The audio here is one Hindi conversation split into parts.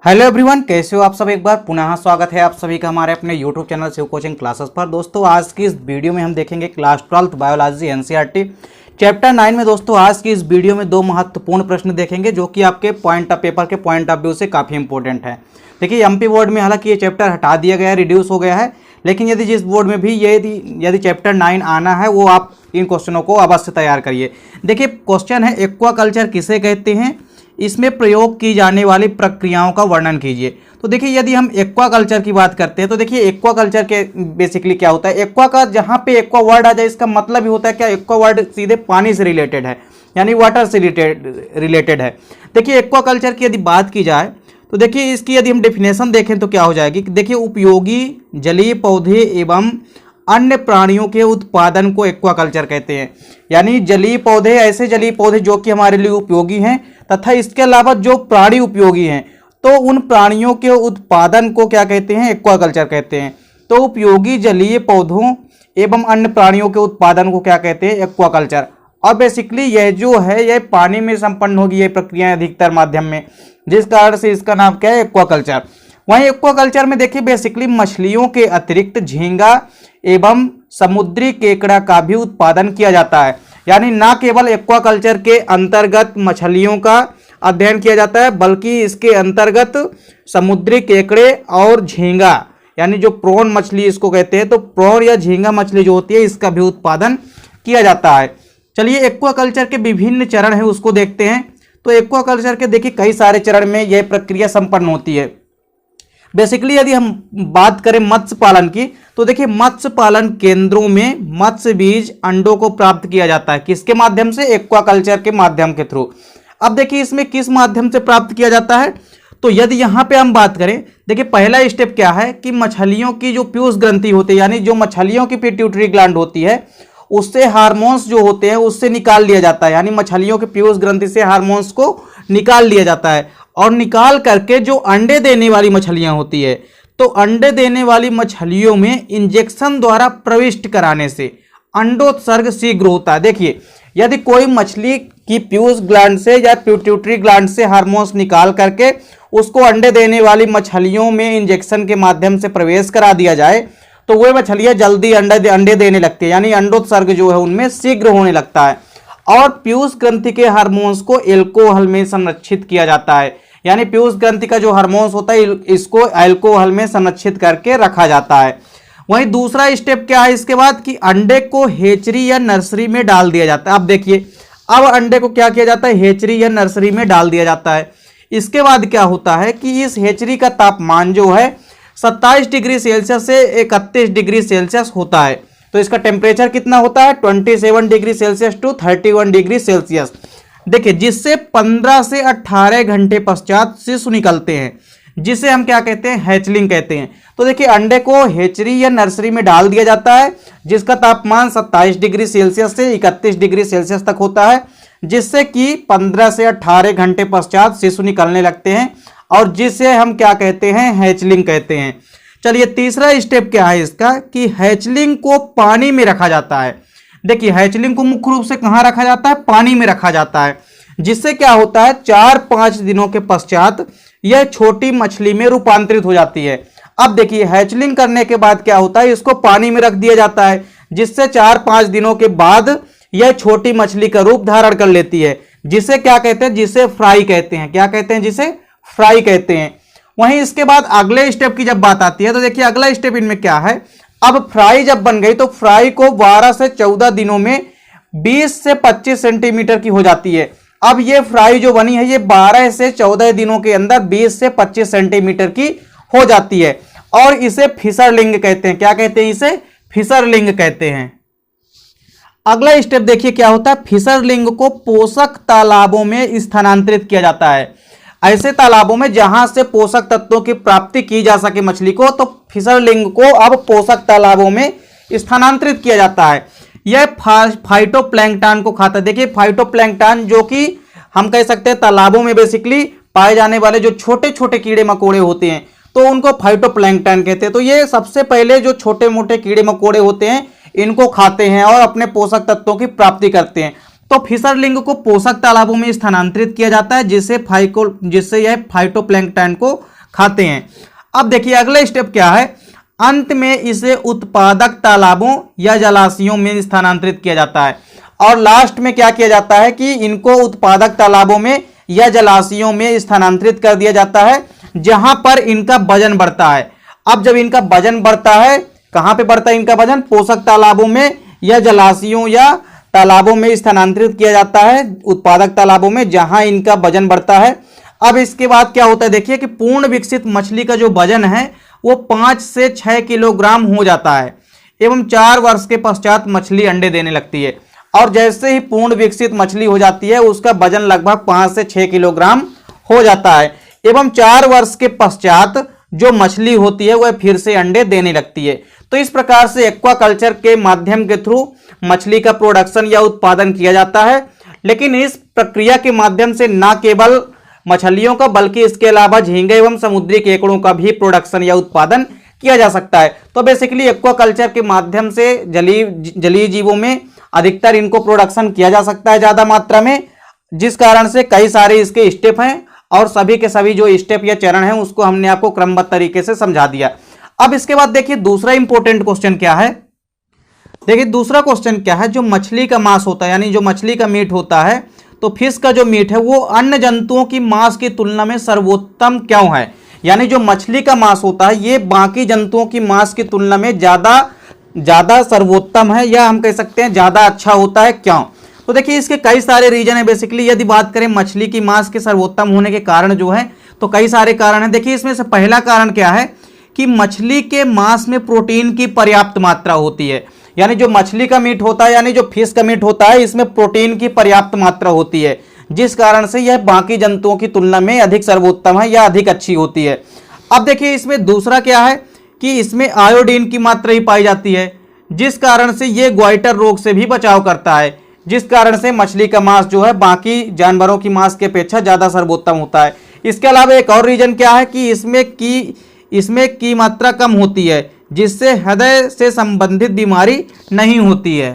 हेलो एवरीवन, कैसे हो आप सब। एक बार पुनः स्वागत है आप सभी का हमारे अपने YouTube channel Shiv coaching classes पर। दोस्तों आज की इस वीडियो में हम देखेंगे क्लास 12 बायोलॉजी एनसीईआरटी चैप्टर 9 में। दोस्तों आज की इस वीडियो में दो महत्वपूर्ण प्रश्न देखेंगे जो कि आपके पॉइंट ऑफ पेपर के पॉइंट ऑफ व्यू से काफ़ी इंपॉर्टेंट है। देखिए एमपी बोर्ड में हालांकि ये चैप्टर हटा दिया गया है, रिड्यूस हो गया है, लेकिन यदि जिस बोर्ड में भी यदि चैप्टर 9 आना है वो आप इन क्वेश्चनों को अवश्य तैयार करिए। देखिए क्वेश्चन है एक्वाकल्चर किसे कहते हैं, इसमें प्रयोग की जाने वाली प्रक्रियाओं का वर्णन कीजिए। तो देखिए यदि हम एक्वाकल्चर की बात करते हैं तो देखिए एक्वाकल्चर के बेसिकली क्या होता है। एक्वा का जहाँ पे एक्वा वर्ड आ जाए इसका मतलब ही होता है क्या, एक्वा वर्ड सीधे पानी से रिलेटेड है, यानी वाटर से रिलेटेड है। देखिए एक्वाकल्चर की यदि बात की जाए तो देखिए इसकी यदि हम डेफिनेशन देखें तो क्या हो जाएगी। देखिए उपयोगी जलीय पौधे एवं अन्य प्राणियों के उत्पादन को एक्वाकल्चर कहते हैं। यानी जलीय पौधे, ऐसे जलीय पौधे जो कि हमारे लिए उपयोगी हैं तथा इसके अलावा जो प्राणी उपयोगी हैं, तो उन प्राणियों के उत्पादन को क्या कहते हैं, एक्वाकल्चर कहते हैं। तो उपयोगी जलीय पौधों एवं अन्य प्राणियों के उत्पादन को क्या कहते हैं, एक्वाकल्चर। और बेसिकली यह जो है यह पानी में संपन्न होगी, यह प्रक्रियाएं अधिकतर माध्यम में, जिस कारण से इसका नाम क्या है, एक्वाकल्चर। वहीं एक्वाकल्चर में देखिए बेसिकली मछलियों के अतिरिक्त झींगा एवं समुद्री केकड़ा का भी उत्पादन किया जाता है। यानी ना केवल एक्वाकल्चर के अंतर्गत मछलियों का अध्ययन किया जाता है बल्कि इसके अंतर्गत समुद्री केकड़े और झींगा, यानी जो प्रॉन मछली इसको कहते हैं, तो प्रॉन या झींगा मछली जो होती है इसका भी उत्पादन किया जाता है। चलिए एक्वाकल्चर के विभिन्न चरण हैं उसको देखते हैं। तो एक्वाकल्चर के देखिए कई सारे चरण में यह प्रक्रिया संपन्न होती है। बेसिकली यदि हम बात करें मत्स्य पालन की तो देखिए मत्स्य पालन केंद्रों में मत्स्य बीज अंडों को प्राप्त किया जाता है। किसके माध्यम से, एक्वाकल्चर के माध्यम के थ्रू। अब देखिए इसमें किस माध्यम से प्राप्त किया जाता है, तो यदि यहाँ पे हम बात करें, देखिए पहला स्टेप क्या है कि मछलियों की जो पीयूष ग्रंथि होती है, यानी जो मछलियों की पिट्यूटरी ग्लैंड होती है, उससे हार्मोन्स जो होते हैं उससे निकाल लिया जाता है। यानी मछलियों की पीयूष ग्रंथि से हार्मोन्स को निकाल लिया जाता है और निकाल करके जो अंडे देने वाली मछलियां होती है, तो अंडे देने वाली मछलियों में इंजेक्शन द्वारा प्रविष्ट कराने से अंडोत्सर्ग शीघ्र होता है। देखिए यदि कोई मछली की पीयूष ग्लैंड से या पिट्यूटरी ग्लैंड से हार्मोन्स निकाल करके उसको अंडे देने वाली मछलियों में इंजेक्शन के माध्यम से प्रवेश करा दिया जाए तो वे मछलियां जल्दी अंडे देने लगती है, यानी अंडोत्सर्ग जो है उनमें शीघ्र होने लगता है। और पीयूष ग्रंथि के हार्मोन्स को एल्कोहल में संरक्षित किया जाता है। यानी पीयूष ग्रंथि का जो हार्मोन्स होता है इसको अल्कोहल में संरक्षित करके रखा जाता है। वहीं दूसरा स्टेप क्या है इसके बाद कि अंडे को हेचरी या नर्सरी में डाल दिया जाता है। अब देखिए अब अंडे को क्या किया जाता है, हेचरी या नर्सरी में डाल दिया जाता है। इसके बाद क्या होता है कि इस हेचरी का तापमान जो है 27 डिग्री सेल्सियस से 31 डिग्री सेल्सियस होता है। तो इसका टेम्परेचर कितना होता है, 27 degree Celsius to 31 degree Celsius. देखिए जिससे 15 से 18 घंटे पश्चात शिशु निकलते हैं, जिसे हम क्या कहते हैं, हैचलिंग कहते हैं। तो देखिए अंडे को हेचरी या नर्सरी में डाल दिया जाता है जिसका तापमान 27 डिग्री सेल्सियस से 31 डिग्री सेल्सियस तक होता है, जिससे कि 15 से 18 घंटे पश्चात शिशु निकलने लगते हैं और जिसे हम क्या कहते हैं, हैचलिंग कहते हैं। चलिए तीसरा स्टेप क्या है इसका कि हैचलिंग को पानी में रखा जाता है। देखिए हैचलिंग को मुख्य रूप से कहाँ रखा जाता है, पानी में रखा जाता है, जिससे क्या होता है 4-5 दिनों के पश्चात यह छोटी मछली में रूपांतरित हो जाती है। अब देखिए हैचलिंग करने के बाद क्या होता है, इसको पानी में रख दिया जाता है जिससे 4-5 दिनों के बाद यह छोटी मछली का रूप धारण कर लेती है, जिसे क्या कहते हैं, जिसे फ्राई कहते हैं। क्या कहते हैं, जिसे फ्राई कहते हैं। वहीं इसके बाद अगले स्टेप की जब बात आती है तो देखिए अगला स्टेप इनमें क्या है, अब फ्राई जब बन गई तो फ्राई को 12 से 14 दिनों में 20 से 25 सेंटीमीटर की हो जाती है। अब ये फ्राई जो बनी है ये 12 से 14 दिनों के अंदर 20 से 25 सेंटीमीटर की हो जाती है और इसे फिशरलिंग कहते हैं। क्या कहते हैं, इसे फिशरलिंग कहते हैं। अगला स्टेप देखिए क्या होता है, फिशरलिंग को पोषक तालाबों में स्थानांतरित किया जाता है। ऐसे तालाबों में जहां से पोषक तत्वों की प्राप्ति की जा सके मछली को, तो फिशरलिंग को अब पोषक तालाबों में स्थानांतरित किया जाता है। यह फाइटोप्लैंक्टन को खाता है। देखिए फाइटोप्लैंक्टन जो कि हम कह सकते हैं तालाबों में बेसिकली पाए जाने वाले जो छोटे छोटे कीड़े मकोड़े होते हैं, तो उनको फाइटोप्लैंक्टन कहते हैं। तो ये सबसे पहले जो छोटे मोटे कीड़े मकोड़े होते हैं इनको खाते हैं और अपने पोषक तत्वों की प्राप्ति करते हैं। तो फिशरलिंग को पोषक तालाबों में स्थानांतरित किया जाता है जिससे यह फाइटोप्लैंक्टन को खाते हैं। अब देखिए अगला स्टेप क्या है, अंत में इसे उत्पादक तालाबों या जलाशयों में स्थानांतरित किया जाता है। और लास्ट में क्या किया जाता है कि इनको उत्पादक तालाबों में या जलाशयों में स्थानांतरित कर दिया जाता है जहां पर इनका वजन बढ़ता है। अब जब इनका वजन बढ़ता है, कहां पे बढ़ता है इनका वजन, पोषक तालाबों में या जलाशयों या तालाबों में स्थानांतरित किया जाता है, उत्पादक तालाबों में जहां इनका वजन बढ़ता है। अब इसके बाद क्या होता है, देखिए कि पूर्ण विकसित मछली का जो वजन है वो 5 से 6 किलोग्राम हो जाता है एवं 4 वर्ष के पश्चात मछली अंडे देने लगती है। और जैसे ही पूर्ण विकसित मछली हो जाती है उसका वजन लगभग 5 से 6 किलोग्राम हो जाता है एवं 4 वर्ष के पश्चात जो मछली होती है वह फिर से अंडे देने लगती है। तो इस प्रकार से एक्वाकल्चर के माध्यम के थ्रू मछली का प्रोडक्शन या उत्पादन किया जाता है। लेकिन इस प्रक्रिया के माध्यम से न केवल मछलियों का बल्कि इसके अलावा झींगे एवं समुद्री केकड़ों का भी प्रोडक्शन या उत्पादन किया जा सकता है। तो बेसिकली एक्वाकल्चर के माध्यम से जलीय जीवों में अधिकतर इनको प्रोडक्शन किया जा सकता है ज्यादा मात्रा में, जिस कारण से कई सारे इसके स्टेप हैं और सभी के सभी जो स्टेप या चरण हैं उसको हमने आपको क्रमबद्ध तरीके से समझा दिया। अब इसके बाद देखिए दूसरा इंपॉर्टेंट क्वेश्चन क्या है, देखिए दूसरा क्वेश्चन क्या है, जो मछली का मांस होता है यानी जो मछली का मीट होता है, तो फिश का जो मीट है वो अन्य जंतुओं की मांस की तुलना में सर्वोत्तम क्यों है। यानी जो मछली का मांस होता है ये बाकी जंतुओं की मांस की तुलना में ज्यादा सर्वोत्तम है, या हम कह सकते हैं ज्यादा अच्छा होता है, क्यों। तो देखिए इसके कई सारे रीजन है। बेसिकली यदि बात करें मछली की मांस के सर्वोत्तम होने के कारण जो है तो कई सारे कारण है। देखिए इसमें से पहला कारण क्या है कि मछली के मांस में प्रोटीन की पर्याप्त मात्रा होती है। यानी जो मछली का मीट होता है यानी जो फिश का मीट होता है इसमें प्रोटीन की पर्याप्त मात्रा होती है, जिस कारण से यह बाकी जंतुओं की तुलना में अधिक सर्वोत्तम है या अधिक अच्छी होती है। अब देखिए इसमें दूसरा क्या है कि इसमें आयोडीन की मात्रा ही पाई जाती है, जिस कारण से यह ग्वाइटर रोग से भी बचाव करता है, जिस कारण से मछली का मांस जो है बाकी जानवरों की मांस की अपेक्षा ज्यादा सर्वोत्तम होता है। इसके अलावा एक और रीजन क्या है कि इसमें की मात्रा कम होती है, जिससे हृदय से संबंधित बीमारी नहीं होती है।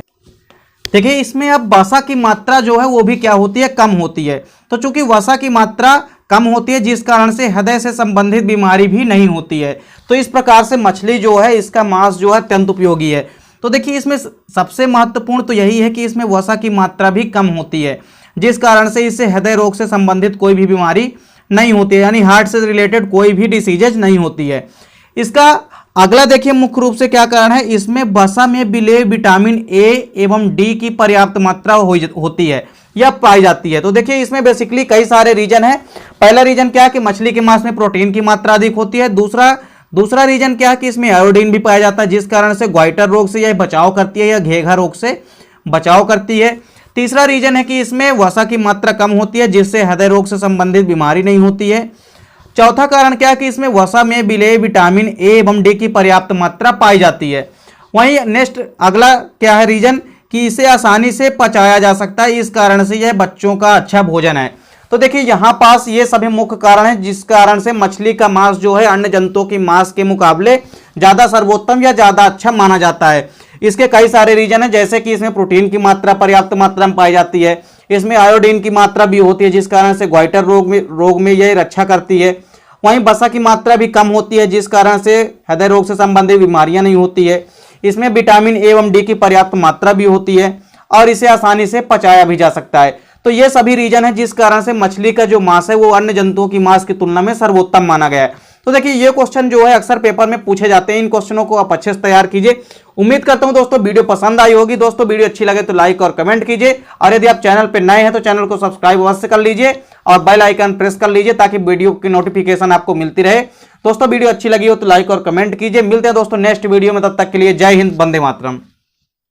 देखिए इसमें अब वसा की मात्रा जो है वो भी क्या होती है, कम होती है। तो चूंकि वसा की मात्रा कम होती है जिस कारण से हृदय से संबंधित बीमारी भी नहीं होती है। तो इस प्रकार से मछली जो है इसका मांस जो है अत्यंत उपयोगी है। तो देखिए इसमें सबसे महत्वपूर्ण तो यही है कि इसमें वसा की मात्रा भी कम होती है, जिस कारण से इससे हृदय रोग से संबंधित कोई भी बीमारी नहीं होती है, यानी हार्ट से रिलेटेड कोई भी डिसीजेज नहीं होती है। इसका अगला देखिए मुख्य रूप से क्या कारण है, इसमें वसा में विलेय विटामिन ए एवं डी की पर्याप्त मात्रा होती है या पाई जाती है। तो देखिए इसमें बेसिकली कई सारे रीजन है। पहला रीजन क्या है कि मछली के मांस में प्रोटीन की मात्रा अधिक होती है। दूसरा रीजन क्या है कि इसमें आयोडीन भी पाया जाता है, जिस कारण से ग्वाइटर रोग से यह बचाव करती है या घेघा रोग से बचाव करती है। तीसरा रीजन है कि इसमें वसा की मात्रा कम होती है, जिससे हृदय रोग से संबंधित बीमारी नहीं होती है। चौथा कारण क्या है कि इसमें वसा में विलेय विटामिन ए एवं डी की पर्याप्त मात्रा पाई जाती है। वहीं नेक्स्ट अगला क्या है रीजन कि इसे आसानी से पचाया जा सकता है, इस कारण से यह बच्चों का अच्छा भोजन है। तो देखिए यहाँ पास ये सभी मुख्य कारण हैं जिस कारण से मछली का मांस जो है अन्य जंतुओं की मांस के मुकाबले ज्यादा सर्वोत्तम या ज्यादा अच्छा माना जाता है। इसके कई सारे रीजन है, जैसे कि इसमें प्रोटीन की मात्रा पर्याप्त मात्रा में पाई जाती है, इसमें आयोडीन की मात्रा भी होती है जिस कारण से ग्वाइटर रोग में यह रक्षा करती है। वहीं वसा की मात्रा भी कम होती है जिस कारण से हृदय रोग से संबंधित बीमारियां नहीं होती है। इसमें विटामिन ए एवं डी की पर्याप्त मात्रा भी होती है और इसे आसानी से पचाया भी जा सकता है। तो ये सभी रीजन है जिस कारण से मछली का जो मांस है वो अन्य जंतुओं की मांस की तुलना में सर्वोत्तम माना गया है। तो देखिए ये क्वेश्चन जो है अक्सर पेपर में पूछे जाते हैं, इन क्वेश्चनों को आप अच्छे से तैयार कीजिए। उम्मीद करता हूं दोस्तों वीडियो पसंद आई होगी। दोस्तों वीडियो अच्छी लगे तो लाइक और कमेंट कीजिए, और यदि आप चैनल पर नए हैं तो चैनल को सब्सक्राइब अवश्य कर लीजिए और बेल आइकन प्रेस कर लीजिए ताकि वीडियो की नोटिफिकेशन आपको मिलती रहे। दोस्तों वीडियो अच्छी लगी हो तो लाइक और कमेंट कीजिए। मिलते हैं दोस्तों नेक्स्ट वीडियो में, तब तक के लिए जय हिंद, वंदे मातरम।